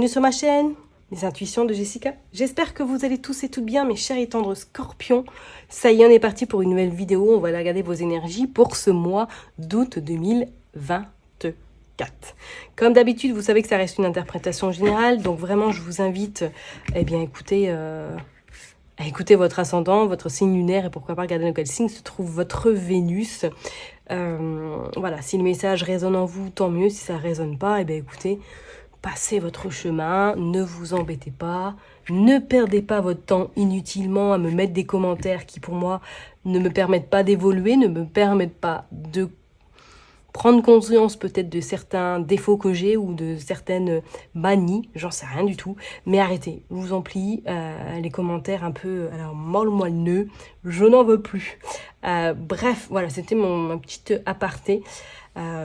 Bienvenue sur ma chaîne, les intuitions de Jessica. J'espère que vous allez tous et toutes bien, mes chers et tendres scorpions. Ça y est, on est parti pour une nouvelle vidéo. On va aller regarder vos énergies pour ce mois d'août 2024. Comme d'habitude, vous savez que ça reste une interprétation générale. Donc vraiment, je vous invite à écouter votre ascendant, votre signe lunaire et pourquoi pas regarder dans quel signe se trouve votre Vénus. Voilà, si le message résonne en vous, tant mieux. Si ça ne résonne pas, écoutez, passez votre chemin, ne vous embêtez pas, ne perdez pas votre temps inutilement à me mettre des commentaires qui pour moi ne me permettent pas d'évoluer, ne me permettent pas de prendre conscience peut-être de certains défauts que j'ai ou de certaines manies, j'en sais rien du tout, mais arrêtez, je vous en prie, les commentaires un peu moelleux, je n'en veux plus. Bref, voilà, c'était ma petite aparté.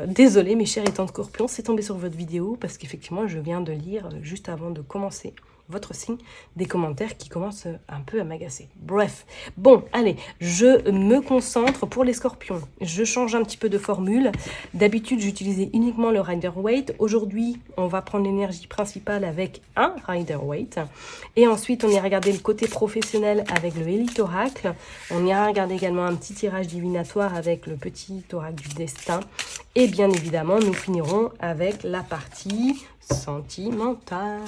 Désolée mes chers et tendres scorpions, c'est tombé sur votre vidéo parce qu'effectivement je viens de lire juste avant de commencer votre signe des commentaires qui commencent un peu à m'agacer. Bref, bon, allez, je me concentre pour les scorpions. Je change un petit peu de formule. D'habitude, j'utilisais uniquement le Rider-Waite. Aujourd'hui, on va prendre l'énergie principale avec un Rider-Waite. Et ensuite, on ira regarder le côté professionnel avec le Élite Oracle. On ira regarder également un petit tirage divinatoire avec le petit Oracle du Destin. Et bien évidemment, nous finirons avec la partie sentimentale.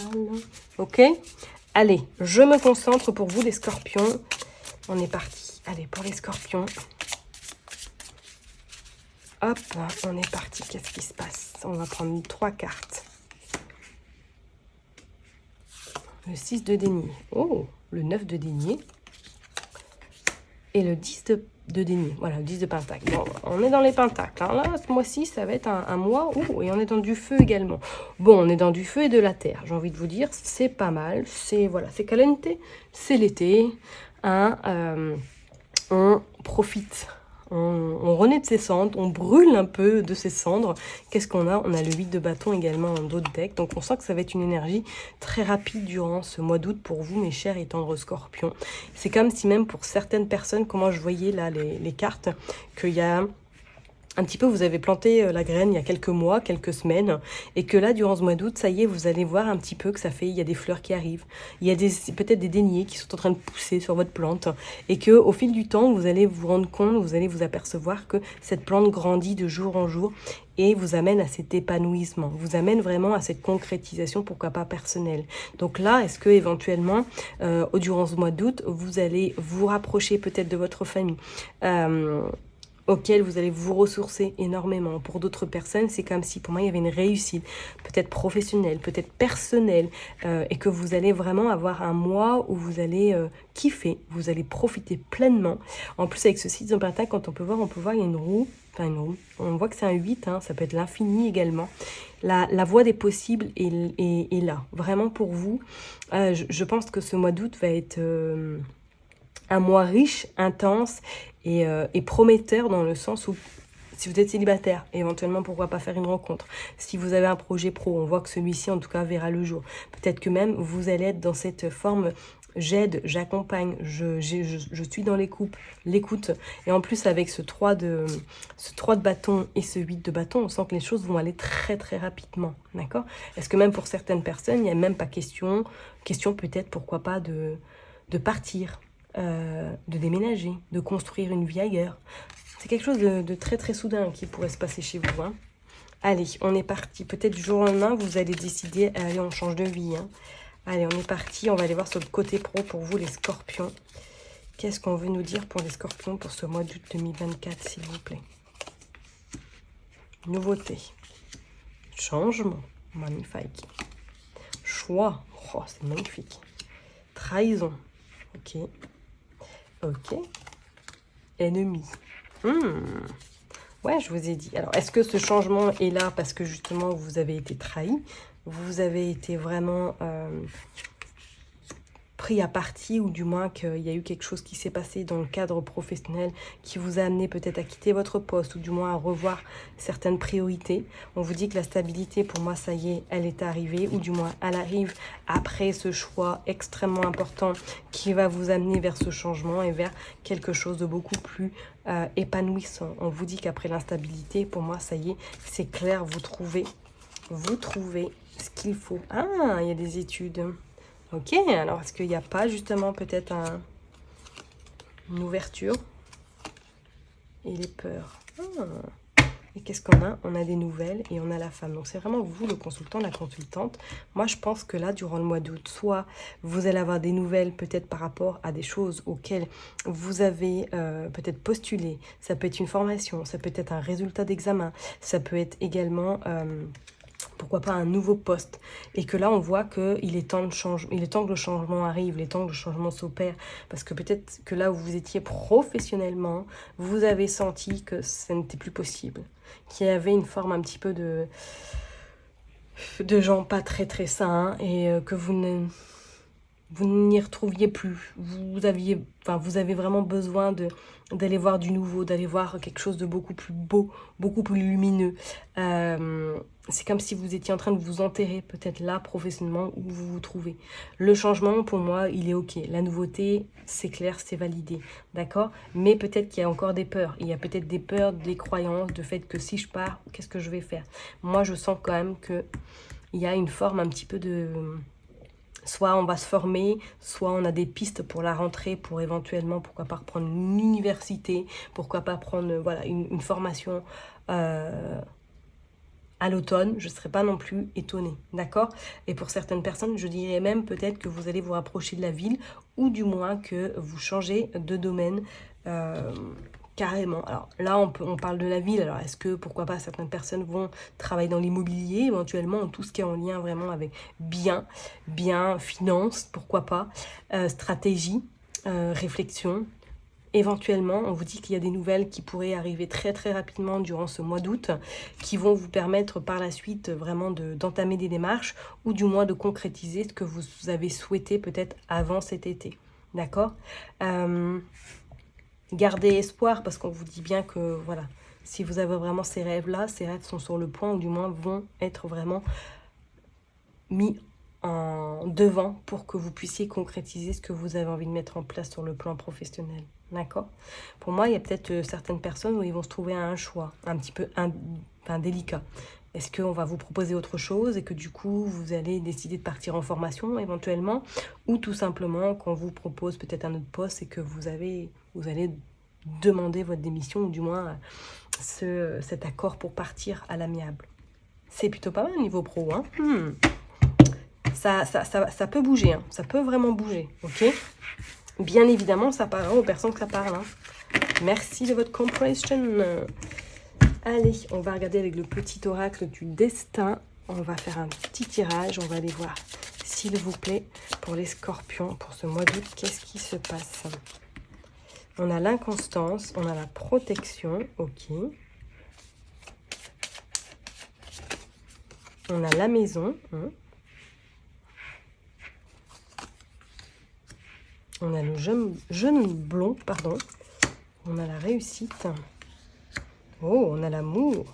Ok? Allez, je me concentre pour vous les scorpions. On est parti. Allez, pour les scorpions. Hop, on est parti. Qu'est-ce qui se passe? On va prendre 3 cartes. Le 6 de denier. Oh, le 9 de denier. Et le 10 de denier. Voilà, le 10 de pentacle. Bon, on est dans les pentacles. Hein. Là, ce mois-ci, ça va être un mois. Oh, et on est dans du feu également. Bon, on est dans du feu et de la terre. J'ai envie de vous dire, c'est pas mal. C'est voilà, c'est caliente. C'est l'été. Hein, on profite. On renaît de ses cendres, on brûle un peu de ses cendres. Qu'est-ce qu'on a? On a le 8 de bâton également en dos de deck. Donc on sent que ça va être une énergie très rapide durant ce mois d'août pour vous, mes chers et tendres scorpions. C'est comme si même pour certaines personnes, comment je voyais là les cartes, qu'il y a un petit peu, vous avez planté la graine il y a quelques mois, quelques semaines, et que là, durant ce mois d'août, ça y est, vous allez voir un petit peu que ça fait, il y a des fleurs qui arrivent, il y a peut-être des deniers qui sont en train de pousser sur votre plante, et que au fil du temps, vous allez vous rendre compte, vous allez vous apercevoir que cette plante grandit de jour en jour, et vous amène à cet épanouissement, vous amène vraiment à cette concrétisation, pourquoi pas personnelle. Donc là, est-ce que éventuellement, durant ce mois d'août, vous allez vous rapprocher peut-être de votre famille, auquel vous allez vous ressourcer énormément. Pour d'autres personnes, c'est comme si pour moi il y avait une réussite, peut-être professionnelle, peut-être personnelle, et que vous allez vraiment avoir un mois où vous allez kiffer, vous allez profiter pleinement. En plus avec ce 6 de pentacle, quand on peut voir il y a une roue, on voit que c'est un 8, hein, ça peut être l'infini également. La voie des possibles est là, vraiment pour vous. Je pense que ce mois d'août va être un mois riche, intense et prometteur dans le sens où si vous êtes célibataire, éventuellement pourquoi pas faire une rencontre. Si vous avez un projet pro, on voit que celui-ci en tout cas verra le jour. Peut-être que même vous allez être dans cette forme j'aide, j'accompagne, je suis dans l'écoute. Et en plus avec ce 3 de bâton et ce 8 de bâton, on sent que les choses vont aller très très rapidement. D'accord? Est-ce que même pour certaines personnes, il n'y a même pas question peut-être pourquoi pas de partir, de déménager, de construire une vie ailleurs. C'est quelque chose de très très soudain qui pourrait se passer chez vous. Hein. Allez, on est parti. Peut-être du jour au lendemain, vous allez décider, allez, on change de vie. Hein. Allez, on est parti. On va aller voir sur le côté pro pour vous, les scorpions. Qu'est-ce qu'on veut nous dire pour les scorpions pour ce mois d'août 2024, s'il vous plaît? Nouveauté. Changement. Magnifique. Choix. Oh, c'est magnifique. Trahison. Ok. Ok. Ennemi. Ouais, je vous ai dit. Alors, est-ce que ce changement est là parce que justement, vous avez été trahi? Vous avez été vraiment pris à partie, ou du moins qu'il y a eu quelque chose qui s'est passé dans le cadre professionnel qui vous a amené peut-être à quitter votre poste, ou du moins à revoir certaines priorités. On vous dit que la stabilité, pour moi, ça y est, elle est arrivée, ou du moins elle arrive après ce choix extrêmement important qui va vous amener vers ce changement et vers quelque chose de beaucoup plus épanouissant. On vous dit qu'après l'instabilité, pour moi, ça y est, c'est clair, vous trouvez ce qu'il faut. Ah, il y a des études. Ok, alors est-ce qu'il n'y a pas justement peut-être une ouverture et les peurs? Et qu'est-ce qu'on a? On a des nouvelles et on a la femme. Donc c'est vraiment vous, le consultant, la consultante. Moi, je pense que là, durant le mois d'août, soit vous allez avoir des nouvelles peut-être par rapport à des choses auxquelles vous avez peut-être postulé. Ça peut être une formation, ça peut être un résultat d'examen, ça peut être également... pourquoi pas un nouveau poste, et que là on voit qu'il est temps de changer, il est temps que le changement arrive, il est temps que le changement s'opère, parce que peut-être que là où vous étiez professionnellement, vous avez senti que ça n'était plus possible, qu'il y avait une forme un petit peu de gens pas très très sains, et que vous n'y retrouviez plus. Vous avez vraiment besoin d'aller voir du nouveau, d'aller voir quelque chose de beaucoup plus beau, beaucoup plus lumineux. C'est comme si vous étiez en train de vous enterrer peut-être là professionnellement où vous vous trouvez. Le changement, pour moi, il est ok. La nouveauté, c'est clair, c'est validé, d'accord? Mais peut-être qu'il y a encore des peurs. Il y a peut-être des peurs, des croyances, de fait que si je pars, qu'est-ce que je vais faire? Moi, je sens quand même qu'il y a une forme un petit peu de... Soit on va se former, soit on a des pistes pour la rentrée, pour éventuellement, pourquoi pas reprendre une université, pourquoi pas prendre voilà, une formation à l'automne. Je ne serais pas non plus étonnée, d'accord? Et pour certaines personnes, je dirais même peut-être que vous allez vous rapprocher de la ville, ou du moins que vous changez de domaine carrément. Alors là, on parle de la ville. Alors est-ce que, pourquoi pas, certaines personnes vont travailler dans l'immobilier, éventuellement, tout ce qui est en lien vraiment avec bien, finance, pourquoi pas, stratégie, réflexion. Éventuellement, on vous dit qu'il y a des nouvelles qui pourraient arriver très très rapidement durant ce mois d'août, qui vont vous permettre par la suite vraiment d'entamer des démarches, ou du moins de concrétiser ce que vous avez souhaité peut-être avant cet été. D'accord? Gardez espoir, parce qu'on vous dit bien que voilà, si vous avez vraiment ces rêves-là, ces rêves sont sur le point, ou du moins vont être vraiment mis en devant pour que vous puissiez concrétiser ce que vous avez envie de mettre en place sur le plan professionnel. D'accord? Pour moi, il y a peut-être certaines personnes où ils vont se trouver à un choix un petit peu délicat. Est-ce qu'on va vous proposer autre chose et que du coup, vous allez décider de partir en formation éventuellement, ou tout simplement qu'on vous propose peut-être un autre poste et que vous allez demander votre démission, ou du moins cet accord pour partir à l'amiable. C'est plutôt pas mal au niveau pro, hein. Ça peut bouger, hein. Ça peut vraiment bouger, ok? Bien évidemment, ça parlera aux personnes que ça parle, hein. Merci de votre compréhension. Allez, on va regarder avec le petit oracle du destin. On va faire un petit tirage. On va aller voir, s'il vous plaît, pour les scorpions, pour ce mois d'août, qu'est-ce qui se passe? On a l'inconstance, on a la protection, ok. On a la maison. On a le jeune blond, pardon. On a la réussite. Oh, on a l'amour.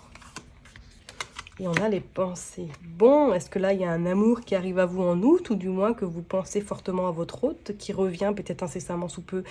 Et on a les pensées. Bon, est-ce que là, il y a un amour qui arrive à vous en août, ou du moins que vous pensez fortement à votre hôte, qui revient peut-être incessamment sous peu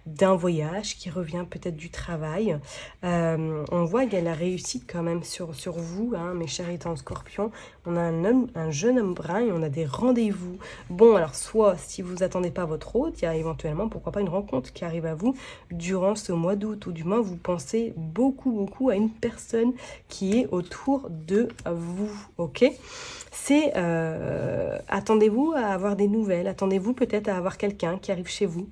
d'un voyage, qui revient peut-être du travail. On voit qu'il y a la réussite quand même sur vous, hein, mes chers étant scorpions. On a un jeune homme brun et on a des rendez-vous. Bon, alors soit, si vous attendez pas votre hôte, il y a éventuellement, pourquoi pas, une rencontre qui arrive à vous durant ce mois d'août, ou du moins vous pensez beaucoup à une personne qui est autour de vous, ok? C'est attendez-vous à avoir des nouvelles, attendez-vous peut-être à avoir quelqu'un qui arrive chez vous,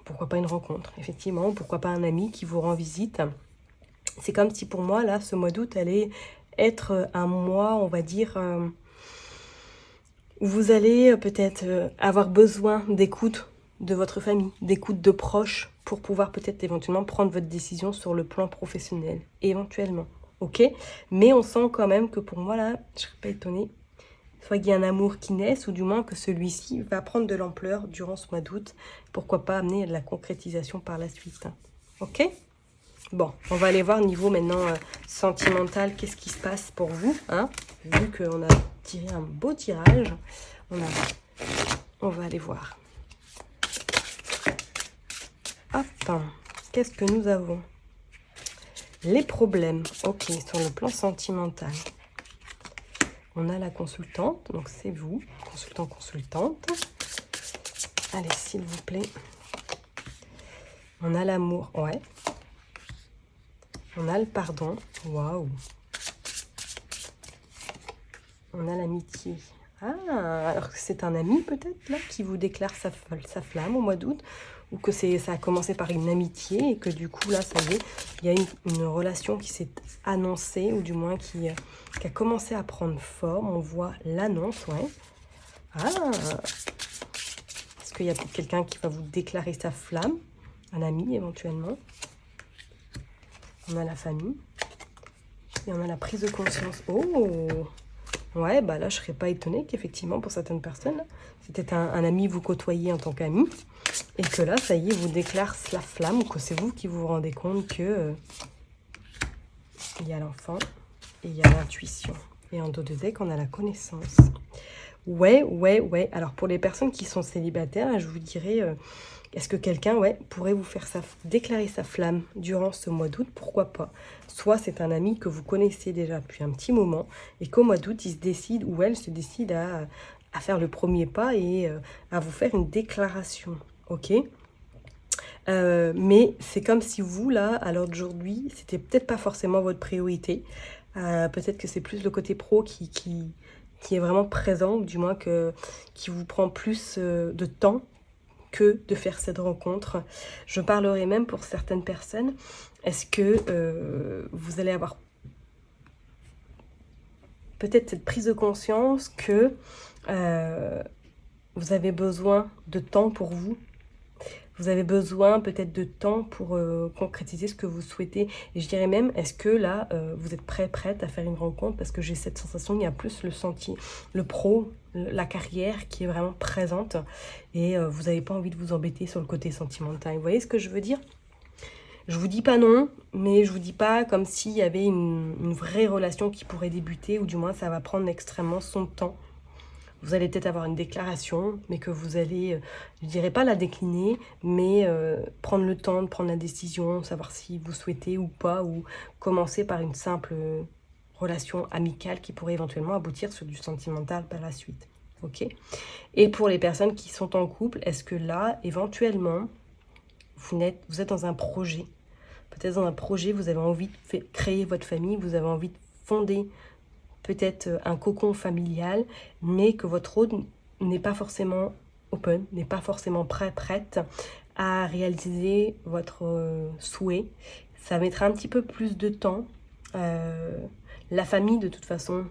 pourquoi pas une rencontre, effectivement, pourquoi pas un ami qui vous rend visite. C'est comme si pour moi, là, ce mois d'août allait être un mois, on va dire, où vous allez peut-être avoir besoin d'écoute de votre famille, d'écoute de proches, pour pouvoir peut-être éventuellement prendre votre décision sur le plan professionnel, éventuellement. Ok, mais on sent quand même que pour moi là, je ne serais pas étonnée, soit qu'il y ait un amour qui naisse, ou du moins que celui-ci va prendre de l'ampleur durant ce mois d'août. Pourquoi pas amener de la concrétisation par la suite. Ok, bon, on va aller voir niveau maintenant sentimental, qu'est-ce qui se passe pour vous, hein, vu qu'on a tiré un beau tirage. On va aller voir. Hop, qu'est-ce que nous avons? Les problèmes, ok, sur le plan sentimental. On a la consultante, donc c'est vous, consultante. Allez, s'il vous plaît. On a l'amour, ouais. On a le pardon, waouh. On a l'amitié. Ah, alors que c'est un ami peut-être là qui vous déclare sa flamme au mois d'août, ou que ça a commencé par une amitié et que du coup là, ça y est, il y a une relation qui s'est annoncée, ou du moins qui a commencé à prendre forme. On voit l'annonce, ouais. Ah, est-ce qu'il y a peut-être quelqu'un qui va vous déclarer sa flamme? Un ami éventuellement. On a la famille. Et on a la prise de conscience. Oh! Ouais, bah là, je ne serais pas étonnée qu'effectivement, pour certaines personnes, c'était un ami vous côtoyez en tant qu'ami. Et que là, ça y est, vous déclare la flamme, ou que c'est vous qui vous rendez compte que il y a l'enfant et il y a l'intuition. Et en dos de deck, on a la connaissance. Ouais. Alors, pour les personnes qui sont célibataires, je vous dirais... est-ce que quelqu'un pourrait vous faire déclarer sa flamme durant ce mois d'août? Pourquoi pas? Soit c'est un ami que vous connaissez déjà depuis un petit moment et qu'au mois d'août, il se décide, ou elle se décide à faire le premier pas et à vous faire une déclaration. Ok, mais c'est comme si vous, là, à l'heure d'aujourd'hui, c'était peut-être pas forcément votre priorité. Peut-être que c'est plus le côté pro qui est vraiment présent, ou du moins qui vous prend plus de temps que de faire cette rencontre. Je parlerai même pour certaines personnes, est-ce que vous allez avoir peut-être cette prise de conscience que vous avez besoin de temps pour vous. Vous avez besoin peut-être de temps pour concrétiser ce que vous souhaitez. Et je dirais même, est-ce que là, vous êtes prête à faire une rencontre? Parce que j'ai cette sensation, il y a plus le sentier, le pro, la carrière qui est vraiment présente. Et vous n'avez pas envie de vous embêter sur le côté sentimental. Vous voyez ce que je veux dire? Je vous dis pas non, mais je vous dis pas comme s'il y avait une vraie relation qui pourrait débuter, ou du moins ça va prendre extrêmement son temps. Vous allez peut-être avoir une déclaration, mais que vous allez, je dirais pas la décliner, mais prendre le temps de prendre la décision, savoir si vous souhaitez ou pas, ou commencer par une simple relation amicale qui pourrait éventuellement aboutir sur du sentimental par la suite. Ok? Et pour les personnes qui sont en couple, est-ce que là, éventuellement, vous êtes dans un projet? Peut-être dans un projet, vous avez envie de créer votre famille, vous avez envie de fonder peut-être un cocon familial, mais que votre autre n'est pas forcément open, n'est pas forcément prête à réaliser votre souhait. Ça mettra un petit peu plus de temps. La famille, de toute façon,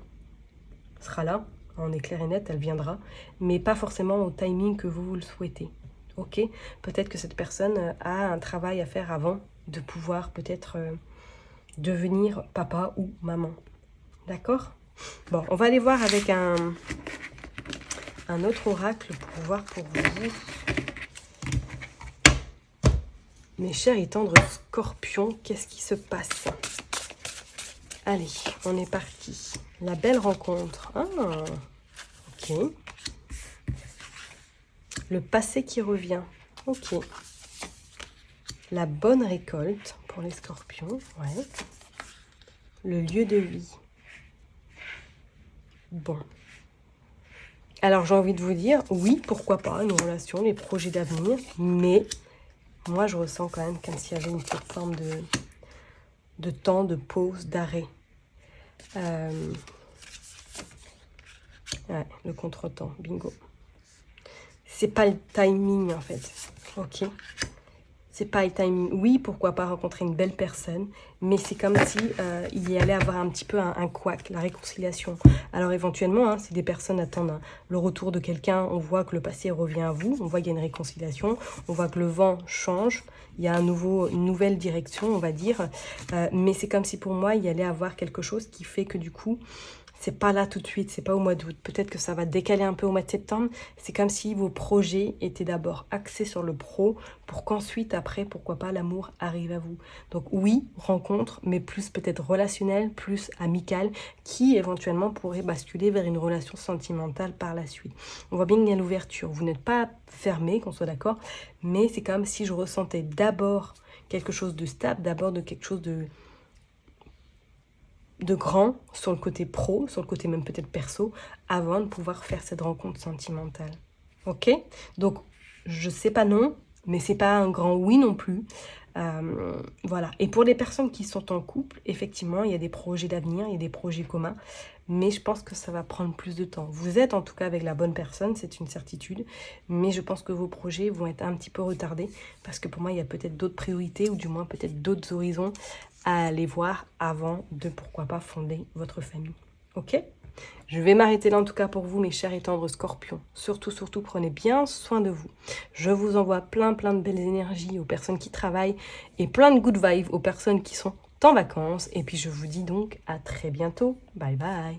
sera là, on est clair et net, elle viendra, mais pas forcément au timing que vous le souhaitez. Ok, peut-être que cette personne a un travail à faire avant de pouvoir peut-être devenir papa ou maman. D'accord? Bon, on va aller voir avec un autre oracle pour voir pour vous. Mes chers et tendres scorpions, qu'est-ce qui se passe? Allez, on est parti. La belle rencontre. Ah, ok. Le passé qui revient. Ok. La bonne récolte pour les scorpions. Ouais. Le lieu de vie. Bon. Alors, j'ai envie de vous dire, oui, pourquoi pas, une relation, les projets d'avenir, mais moi, je ressens quand même comme s'il y avait une petite forme de temps, de pause, d'arrêt. Ouais, le contretemps, bingo. C'est pas le timing, en fait, ok? C'est pas le timing. Oui, pourquoi pas rencontrer une belle personne, mais c'est comme si il y allait avoir un petit peu un couac, la réconciliation. Alors éventuellement, hein, si des personnes attendent le retour de quelqu'un, on voit que le passé revient à vous, on voit qu'il y a une réconciliation, on voit que le vent change, il y a une nouvelle direction, on va dire. Mais c'est comme si pour moi, il y allait avoir quelque chose qui fait que du coup, c'est pas là tout de suite, c'est pas au mois d'août. Peut-être que ça va décaler un peu au mois de septembre. C'est comme si vos projets étaient d'abord axés sur le pro pour qu'ensuite, après, pourquoi pas, l'amour arrive à vous. Donc oui, rencontre, mais plus peut-être relationnelle, plus amicale, qui éventuellement pourrait basculer vers une relation sentimentale par la suite. On voit bien qu'il y a l'ouverture. Vous n'êtes pas fermé, qu'on soit d'accord, mais c'est comme si je ressentais d'abord quelque chose de stable, d'abord de quelque chose de de grand sur le côté pro, sur le côté même peut-être perso, avant de pouvoir faire cette rencontre sentimentale. Ok? Donc, je sais pas non, mais c'est pas un grand oui non plus. Voilà. Et pour les personnes qui sont en couple, effectivement, il y a des projets d'avenir, il y a des projets communs, mais je pense que ça va prendre plus de temps. Vous êtes en tout cas avec la bonne personne, c'est une certitude, mais je pense que vos projets vont être un petit peu retardés, parce que pour moi, il y a peut-être d'autres priorités, ou du moins peut-être d'autres horizons à aller voir avant de, pourquoi pas, fonder votre famille. Ok ? Je vais m'arrêter là en tout cas pour vous, mes chers et tendres scorpions. Surtout, surtout, prenez bien soin de vous. Je vous envoie plein de belles énergies aux personnes qui travaillent et plein de good vibes aux personnes qui sont en vacances. Et puis je vous dis donc à très bientôt. Bye bye.